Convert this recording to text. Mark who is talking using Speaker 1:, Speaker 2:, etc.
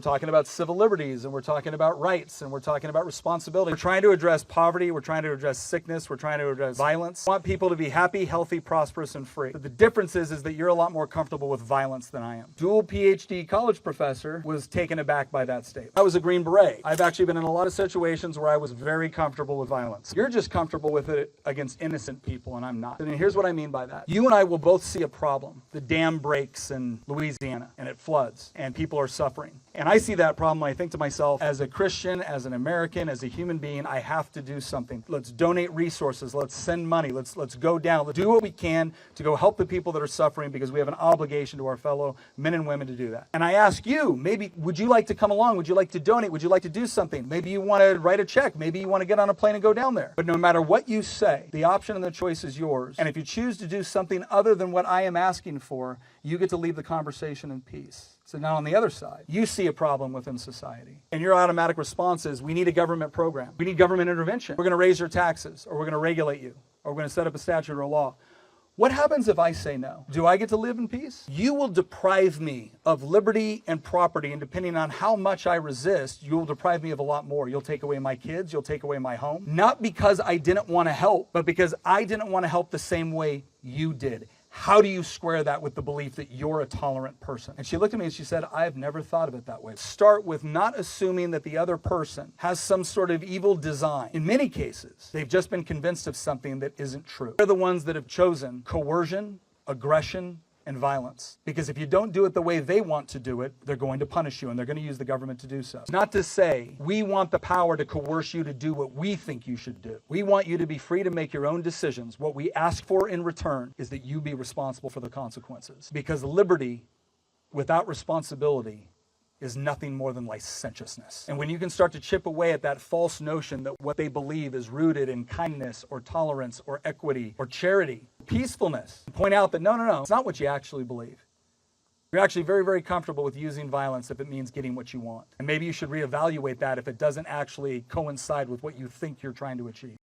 Speaker 1: We're talking about civil liberties, and we're talking about rights, and we're talking about responsibility. We're trying to address poverty, we're trying to address sickness, we're trying to address violence. We want people to be happy, healthy, prosperous, and free. But the difference is that you're a lot more comfortable with violence than I am. Dual PhD college professor was taken aback by that statement. I was a Green Beret. I've actually been in a lot of situations where I was very comfortable with violence. You're just comfortable with it against innocent people, and I'm not. And here's what I mean by that. You and I will both see a problem. The dam breaks in Louisiana, and it floods, and people are suffering. And I see that problem, I think to myself, as a Christian, as an American, as a human being, I have to do something. Let's donate resources. Let's send money. Let's go down. Let's do what we can to go help the people that are suffering, because we have an obligation to our fellow men and women to do that. And I ask you, maybe, would you like to come along? Would you like to donate? Would you like to do something? Maybe you want to write a check. Maybe you want to get on a plane and go down there. But no matter what you say, the option and the choice is yours. And if you choose to do something other than what I am asking for, you get to leave the conversation in peace. So now on the other side, you see a problem within society, and your automatic response is, we need a government program. We need government intervention. We're going to raise your taxes, or we're going to regulate you, or we're going to set up a statute or a law. What happens if I say no? Do I get to live in peace? You will deprive me of liberty and property, and depending on how much I resist, you will deprive me of a lot more. You'll take away my kids, you'll take away my home. Not because I didn't want to help, but because I didn't want to help the same way you did. How do you square that with the belief that you're a tolerant person? And she looked at me and she said, I've never thought of it that way. Start with not assuming that the other person has some sort of evil design. In many cases, they've just been convinced of something that isn't true. They're the ones that have chosen coercion, aggression, and violence. Because if you don't do it the way they want to do it, they're going to punish you, and they're going to use the government to do so. It's not to say we want the power to coerce you to do what we think you should do. We want you to be free to make your own decisions. What we ask for in return is that you be responsible for the consequences. Because liberty without responsibility is nothing more than licentiousness. And when you can start to chip away at that false notion that what they believe is rooted in kindness or tolerance or equity or charity, peacefulness, point out that no, it's not what you actually believe. You're actually very, very comfortable with using violence if it means getting what you want. And maybe you should reevaluate that if it doesn't actually coincide with what you think you're trying to achieve.